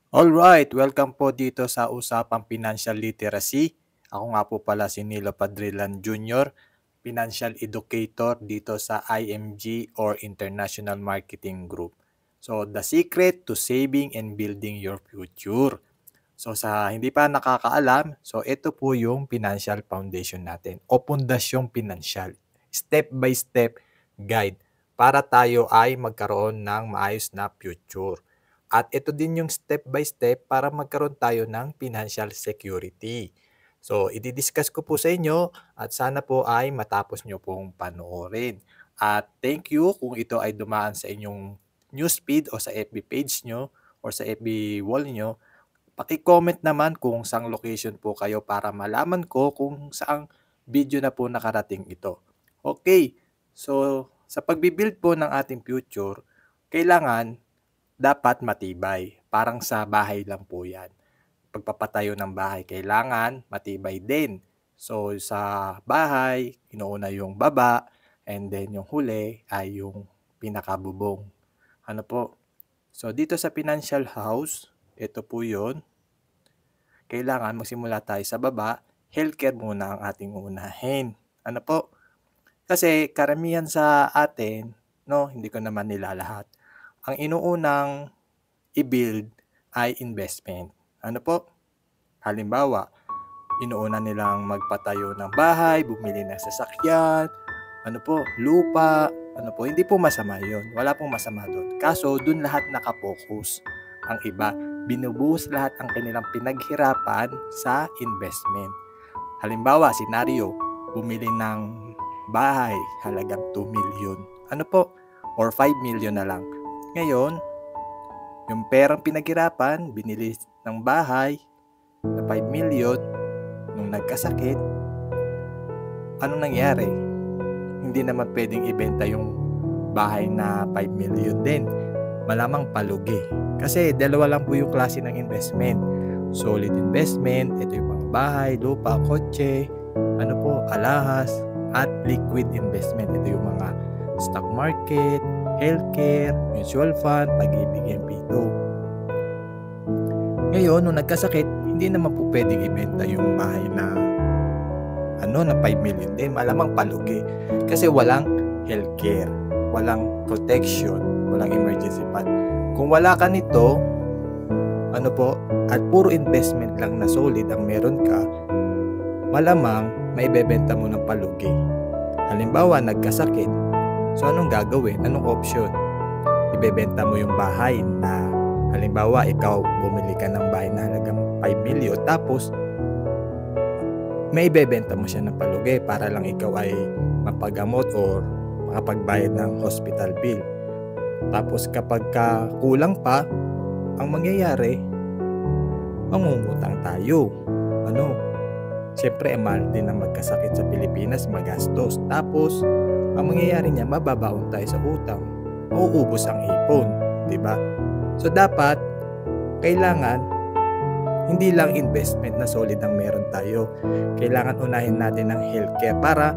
Alright, welcome po dito sa Usapang Financial Literacy. Ako nga po pala si Nilo Padrilan Jr., Financial Educator dito sa IMG or International Marketing Group. So, the secret to saving and building your future. So, sa hindi pa nakakaalam, so ito po yung financial foundation natin o pundasyong pinansyal. Step by step guide para tayo ay magkaroon ng maayos na future. At ito din yung step by step para magkaroon tayo ng financial security. So, i-discuss ko po sa inyo at sana po ay matapos nyo pong panoorin. At thank you kung ito ay dumaan sa inyong newsfeed o sa FB page nyo or sa FB wall nyo. Paki-comment naman kung saang location po kayo para malaman ko kung saang video na po nakarating ito. Okay, so sa pagbibuild po ng ating future, kailangan dapat matibay. Parang sa bahay lang po yan. Pagpapatayo ng bahay, kailangan matibay din. So sa bahay, inuuna yung baba, and then yung huli ay yung pinakabubong. Ano po? So dito sa financial house, ito po yun. Kailangan magsimula tayo sa baba. Healthcare muna ang ating unahin. Ano po? Kasi karamihan sa atin, no, hindi ko naman nilalahat. Ang inuunang i-build ay investment. Ano po? Halimbawa, inuuna nilang magpatayo ng bahay, bumili ng sasakyan, ano po, lupa, ano po, hindi po masama yun. Wala pong masama doon. Kaso, doon lahat nakapokus. Ang iba, binubuhos lahat ang kanilang pinaghirapan sa investment. Halimbawa, senaryo, bumili ng bahay, halagang 2 million. Ano po? Or 5 million na lang. Ngayon, yung perang pinaghirapan, binili ng bahay na 5 million, nung nagkasakit, anong nangyari? Hindi naman pwedeng ibenta yung bahay na 5 million din. Malamang palugi. Kasi dalawa lang po yung klase ng investment. Solid investment, ito yung mga bahay, lupa, kotse, ano po, alahas, at liquid investment. Ito yung mga stock market, healthcare, mutual fund, pag-ibig, MP2. Ngayon, nung nagkasakit, hindi naman po pwedeng ibenta yung bahay na na 5 million din. Malamang palugi. Kasi walang healthcare, walang protection, walang emergency fund. Kung wala ka nito, ano po, at puro investment lang na solid ang meron ka, malamang maibebenta mo ng palugi. Halimbawa, nagkasakit. So, anong gagawin? Anong option? Ibebenta mo yung bahay na, halimbawa, ikaw bumili ka ng bahay na halagang 5 million, tapos may ibebenta mo siya ng palugi para lang ikaw ay mapagamot or makapagbayad ng hospital bill. Tapos kapag kulang pa, ang mangyayari, mangungutang tayo. Siyempre, mahal din ang magkasakit sa Pilipinas, magastos. Tapos, ang mangyayari niya, mababaon tayo sa utang. Mauubos ang ipon, di ba? So, dapat, kailangan, hindi lang investment na solid ang meron tayo. Kailangan unahin natin ng healthcare para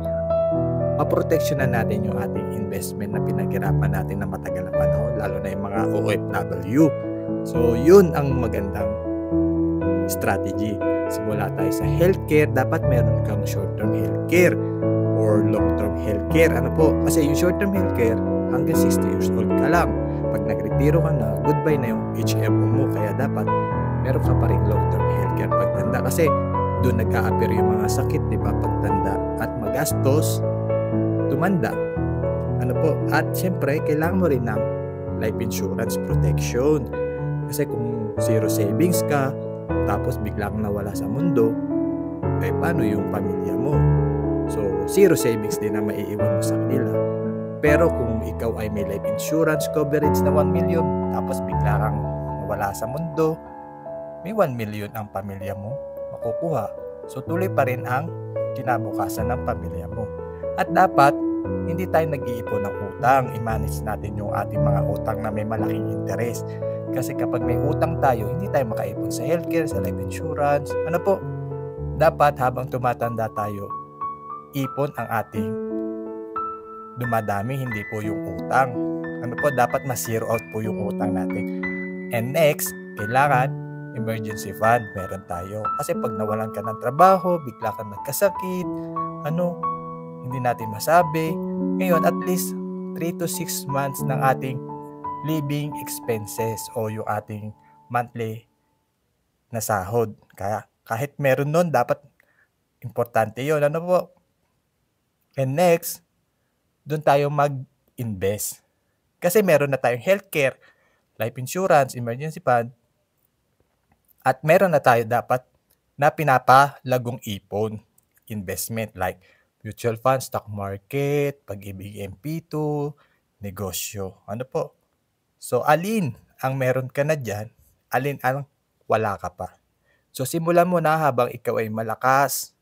maproteksyonan natin yung ating investment na pinaghirapan natin na matagal na panahon, lalo na yung mga OFW. So, yun ang magandang strategy. Simula tayo sa healthcare, dapat meron kang short-term healthcare or long-term healthcare. Ano po? Kasi yung short-term healthcare, hanggang 60 years old ka lang. Pag nagretiro ka na, goodbye na yung HMO mo. Kaya dapat meron ka pa rin long-term healthcare pagtanda. Kasi doon nag-a-appear yung mga sakit, di ba? Pagtanda at magastos, tumanda. Ano po? At syempre, kailangan mo rin ng life insurance protection. Kasi kung zero savings ka, tapos biglang nawala sa mundo, paano yung pamilya mo? So, zero savings din na maiiwan mo sa kanila. Pero kung ikaw ay may life insurance coverage na 1 million, tapos bigla kang nawala sa mundo, may 1 million ang pamilya mo makukuha. So, tuloy pa rin ang kinabukasan ng pamilya mo. At dapat, hindi tayo nag-iipon ng utang. I-manage natin yung ating mga utang na may malaking interest. Kasi kapag may utang tayo, hindi tayo makaipon sa healthcare, sa life insurance. Ano po? Dapat habang tumatanda tayo, ipon ang ating dumadami, hindi po yung utang. Ano po? Dapat ma-zero out po yung utang natin. And next, Kailangan emergency fund meron tayo. Kasi pag nawalan ka ng trabaho, bigla kang nagkasakit, hindi natin masabi. Ngayon, at least 3 to 6 months ng ating living expenses o yung ating monthly na sahod. Kaya kahit meron nun, dapat importante yun. Ano po? And next, doon tayo mag-invest. Kasi meron na tayong healthcare, life insurance, emergency fund, at meron na tayo dapat na pinapalagong ipon, investment like mutual fund, stock market, Pag-ibig MP2, negosyo. Ano po? So, alin ang meron ka na dyan, alin ang wala ka pa. So, simulan mo na habang ikaw ay malakas,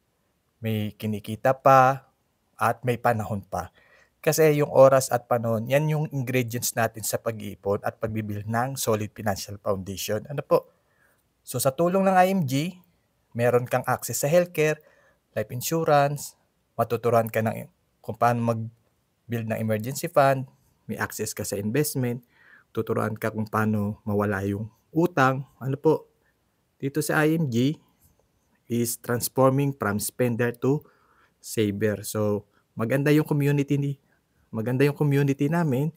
may kinikita pa, at may panahon pa. Kasi yung oras at panahon, yan yung ingredients natin sa pag-iipon at pagbibuild ng solid financial foundation. Ano po? So, sa tulong ng IMG, meron kang access sa healthcare, life insurance, matuturuan ka kung paano mag-build ng emergency fund, may access ka sa investment, tuturuan ka kung paano mawala yung utang. Ano po? Dito sa IMG is transforming from spender to saver. So, maganda yung community namin.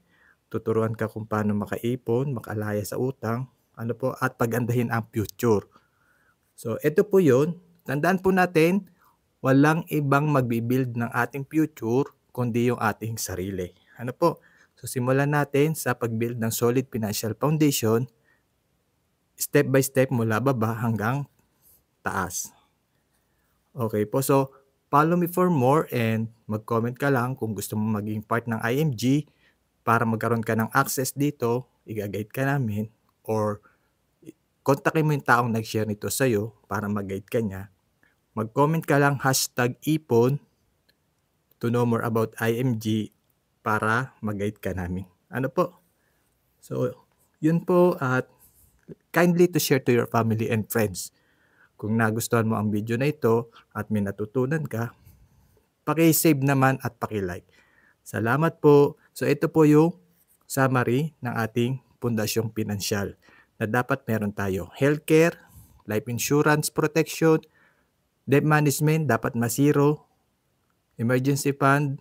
Tuturuan ka kung paano makaipon, makalaya sa utang, at pagandahin ang future. So, ito po yun. Tandaan po natin, walang ibang magbibuild ng ating future kundi yung ating sarili. Ano po? So, simulan natin sa pag-build ng solid financial foundation, step by step mula baba hanggang taas. Okay po, so follow me for more and mag-comment ka lang kung gusto mo maging part ng IMG para magkaroon ka ng access dito, i-guide ka namin, or kontakin mo yung taong nag-share nito sa'yo para mag-guide ka niya. Mag-comment ka lang #ipon to know more about IMG para mag-guide ka namin. Ano po? So, yun po, at kindly to share to your family and friends. Kung nagustuhan mo ang video na ito at may natutunan ka, paki-save naman at paki-like. Salamat po. So ito po yung summary ng ating pundasyong pinansyal na dapat meron tayo. Healthcare, life insurance protection, debt management dapat ma-zero, emergency fund,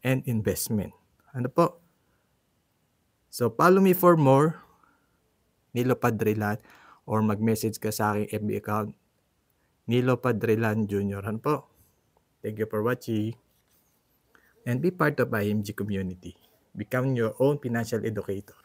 and investment. Ano po? So follow me for more, Nilo Padrilan, or mag-message ka sa aking FB account, Nilo Padrilan Jr. Ano po? Thank you for watching. And be part of IMG community. Become your own financial educator.